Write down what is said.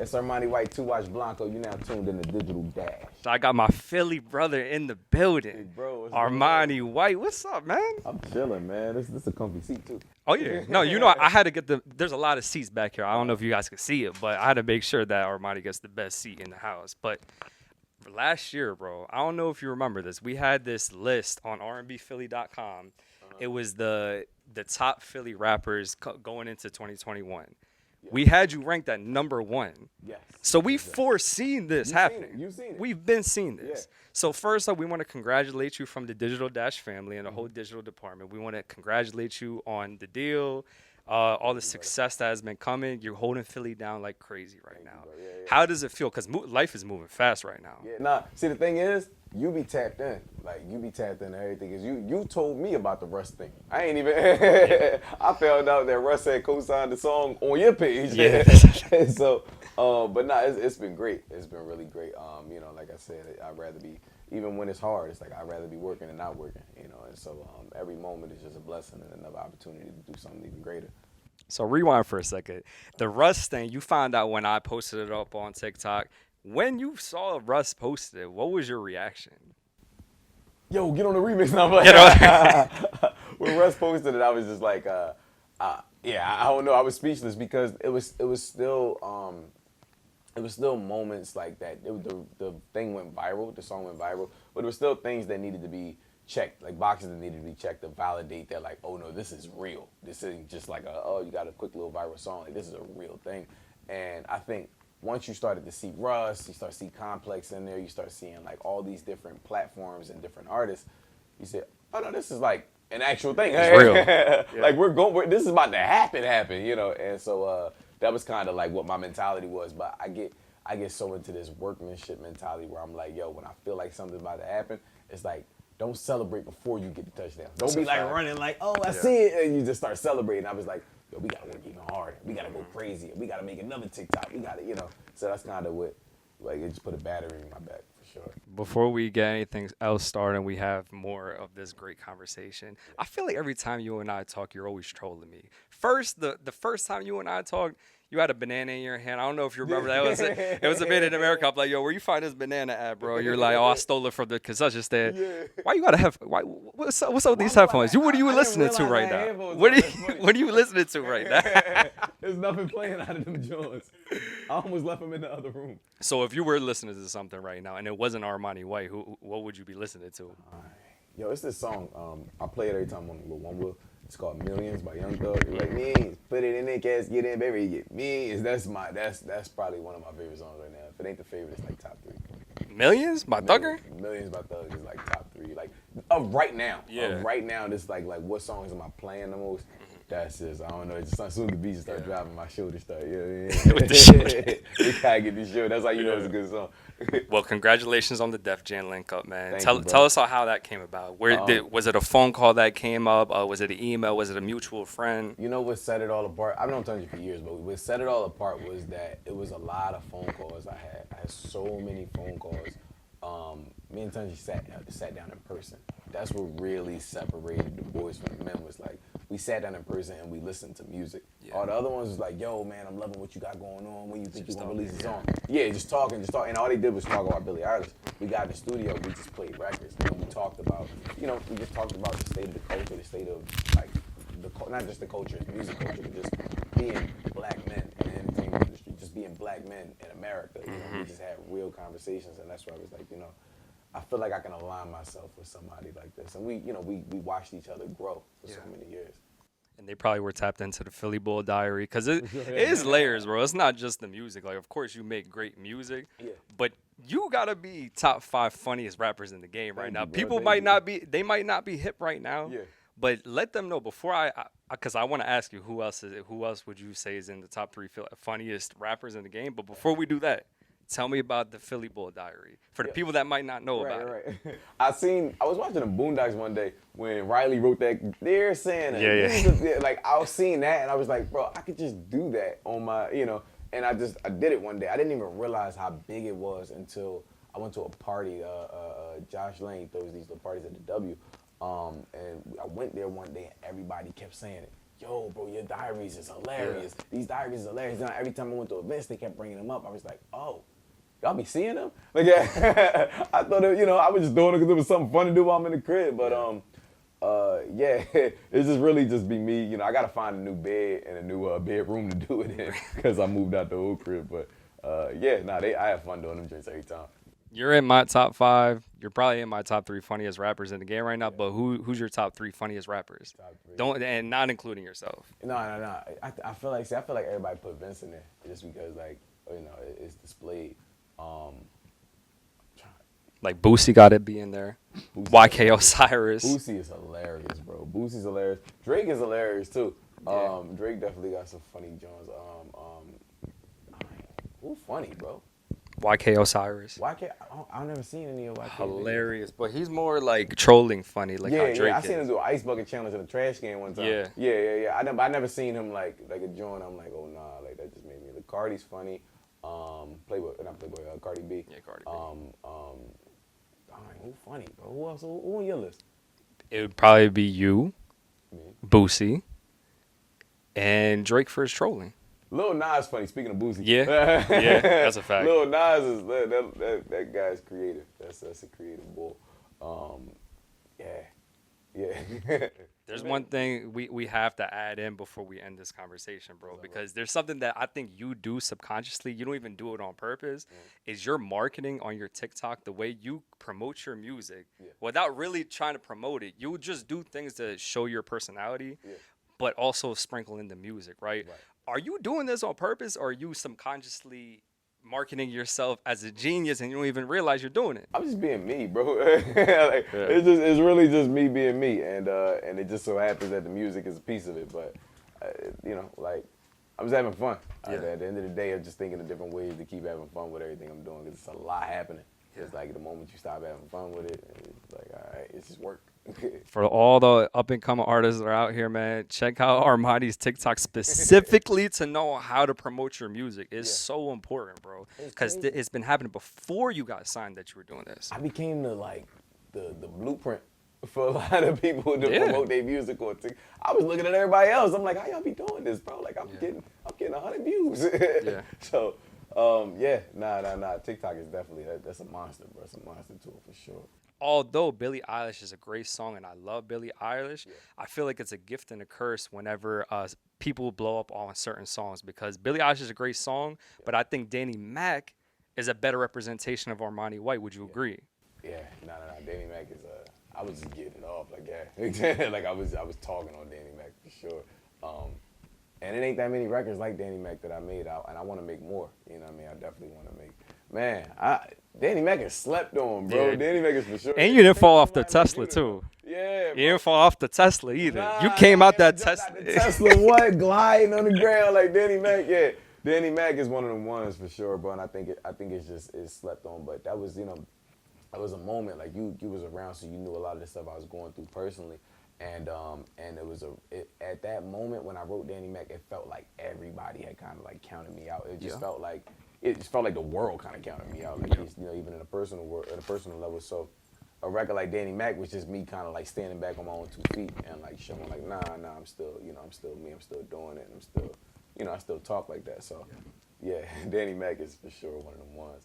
It's Armani White, 2 Watch Blanco. You now tuned in to Digital Dash. So I got my Philly brother in the building. Big bro, what's Armani White, what's up, man? I'm chilling, man. This is a comfy seat, too. Oh, yeah. No, I had to get there's a lot of seats back here. I don't know if you guys can see it, but I had to make sure that Armani gets the best seat in the house. But for last year, bro, I don't know if you remember this. We had this list on rnbphilly.com. It was the top Philly rappers going into 2021. Yeah. We had you ranked at #1. Yes. So we've foreseen this happening. You've seen it. We've been seeing this. Yeah. So first up, we want to congratulate you from the Digital Dash family and the whole digital department. We want to congratulate you on the deal, all the success that has been coming. You're holding Philly down like crazy right now. Yeah. How does it feel? Because life is moving fast right now. Yeah, nah. See, the thing is, you be tapped in. Like, you be tapped in to everything. Cause you told me about the Russ thing. I ain't even. I found out that Russ had co-signed the song on your page. Yeah. So, but nah, it's been great. It's been really great. Like I said, I'd rather be, even when it's hard, it's like I'd rather be working than not working. And so every moment is just a blessing and another opportunity to do something even greater. So rewind for a second. The Russ thing, you found out when I posted it up on TikTok. When you saw Russ posted it, what was your reaction? Yo, get on the remix now. When Russ posted it, I was just like, I don't know. I was speechless because it was still moments like that. The thing went viral, the song went viral, but there were still things that needed to be checked, like boxes that needed to be checked to validate that, like, oh no, this is real. This isn't just like you got a quick little viral song. Like, this is a real thing. And I think once you started to see Russ, you start to see Complex in there, you start seeing like all these different platforms and different artists, you said, oh no, this is like an actual thing. It's real. Like this is about to happen, And so that was kind of like what my mentality was. But I get so into this workmanship mentality where I'm like, yo, when I feel like something's about to happen, it's like, don't celebrate before you get the touchdown. Don't be like running like, oh, I see it, and you just start celebrating. I was like, yo, we gotta work even harder. We gotta go crazy. We gotta make another TikTok. We gotta, So that's kind of what, like, it just put a battery in my back for sure. Before we get anything else started, we have more of this great conversation. I feel like every time you and I talk, you're always trolling me. First, the first time you and I talked, you had a banana in your hand. I don't know if you remember that. It was a Made in America. I'm like, yo, where you find this banana at, bro? You're like, oh, I stole it from the concession stand. Yeah. Why you gotta have? What's up with these headphones? What are you listening to right now? What are you listening to right now? There's nothing playing out of them joints. I almost left them in the other room. So if you were listening to something right now and it wasn't Armani White, what would you be listening to? Yo, it's this song. I play it every time on the One Wheel. It's called Millions by Young Thug. It's like, millions, put it in their cast, get in, baby, get millions. That's probably one of my favorite songs right now. If it ain't the favorite, it's like top 3. Millions by Thugger? Millions by Thug is like top 3. Like of right now. Yeah. Of right now, this like what songs am I playing the most? That's just, I don't know. It's just as soon as the beats start driving, my shoulders start. With the shoulder. We gotta get this show. That's how you know it's a good song. Well, congratulations on the Def Jam link up, man. Thank you, tell us how that came about. Was it a phone call that came up? Was it an email? Was it a mutual friend? You know what set it all apart? I've known Tony for years, but what set it all apart was that it was a lot of phone calls I had. I had so many phone calls. Me and Tunji sat down in person. That's what really separated the boys from the men, was like, we sat down in person and we listened to music. Yeah. All the other ones was like, yo, man, I'm loving what you got going on. When you think you're going to release a song? Yeah, just talking. And all they did was talk about Billie Eilish. We got in the studio, we just played records. And we talked about, we just talked about the state of the culture, the state of, like, not just the culture, the music culture, but just being black men in the entertainment industry, just being black men in America. We just had real conversations, and that's why I was like, I feel like I can align myself with somebody like this. And we watched each other grow for so many years. And they probably were tapped into the Philly Bull Diary, because it is layers, bro. It's not just the music. Like, of course, you make great music, but you gotta be top 5 funniest rappers in the game right now. People might not be hip right now, but let them know before because I want to ask you who else would you say is in the top 3 funniest rappers in the game. But before we do that, tell me about the Philly Bull Diary for the people that might not know about it. I was watching the Boondocks one day when Riley wrote that "Dear Santa." Like, I was seeing that and I was like, bro, I could just do that on my, and I did it one day. I didn't even realize how big it was until I went to a party. Josh Lane throws these little parties at the W, and I went there one day and everybody kept saying it. yo, bro, your diaries is hilarious. These diaries is hilarious. And every time I went to events, they kept bringing them up. I was like, oh, y'all be seeing them? Like, yeah, I thought, I was just doing it because it was something fun to do while I'm in the crib. But, yeah, it's just really just be me. I got to find a new bed and a new bedroom to do it in because I moved out the old crib. But, I have fun doing them drinks every time. You're in my top 5. You're probably in my top 3 funniest rappers in the game right now. But who's your top 3 funniest rappers? Top 3. Don't, and not including yourself. No. I feel like everybody put Vince in there just because it's displayed. Like Boosie got to be in there. YK Osiris. Boosie is hilarious, bro. Boosie's hilarious. Drake is hilarious too. Yeah. Drake definitely got some funny Jones. Who funny, bro? YK Osiris. YK, I've never seen any of YK. Hilarious, but he's more like trolling funny, like how Drake I is. seen him do an ice bucket challenge in a trash can one time. Yeah. I never seen him like a joint. I'm like, oh nah, like that just made me. The Cardi's funny. Cardi B. Yeah, Cardi B. Who funny, bro? Who else? Who on your list? It would probably be you, Me. Boosie, and Drake for his trolling. Lil Nas funny. Speaking of Boosie. Yeah, that's a fact. Lil Nas is that guy's creative. That's a creative bull. Yeah. There's one thing we have to add in before we end this conversation, bro, because there's something that I think you do subconsciously. You don't even do it on purpose. Is your marketing on your TikTok, the way you promote your music without really trying to promote it. You just do things to show your personality, but also sprinkle in the music, right? Are you doing this on purpose, or are you subconsciously marketing yourself as a genius and you don't even realize you're doing it? I'm just being me, bro. It's really just me being me, and it just so happens that the music is a piece of it. But I'm just having fun. At the end of the day, I'm just thinking of different ways to keep having fun with everything I'm doing because it's a lot happening. It's like the moment you stop having fun with it, it's like, all right, it's just work. For all the up-and-coming artists that are out here, man, check out Armani's TikTok specifically to know how to promote your music. It's so important, bro, because it's been happening before you got signed that you were doing this. I became the blueprint for a lot of people to promote their music on TikTok. I was looking at everybody else. I'm like, how y'all be doing this, bro? Like, I'm getting 100 views. So, TikTok is definitely that's a monster, bro. It's a monster tool for sure. Although Billie Eilish is a great song and I love Billie Eilish, I feel like it's a gift and a curse whenever people blow up on certain songs because Billie Eilish is a great song, but I think Danny Mac is a better representation of Armani White. Would you agree? Yeah, no. Danny Mac is I was just getting it off like I was talking on Danny Mac for sure. And it ain't that many records like Danny Mac that I made out, and I want to make more. You know what I mean? I definitely want to make. Man, Danny Mac is slept on, bro. Yeah. Danny Mac is for sure. And you didn't fall off the Tesla too. Yeah, You didn't fall off the Tesla either. You came out that Tesla. Tesla what? Gliding on the ground like Danny Mac. Yeah, Danny Mac is one of them ones for sure, bro. And I think it's slept on. But that was that was a moment like you was around, so you knew a lot of the stuff I was going through personally. And it was at that moment when I wrote Danny Mac, it felt like everybody had kind of like counted me out. It just felt like the world kind of counted me out, like even in a personal level. So a record like Danny Mac was just me kind of like standing back on my own 2 feet and like showing like nah, I'm still I'm still me, I'm still doing it, and I'm still I still talk like that. So yeah, Danny Mac is for sure one of them ones.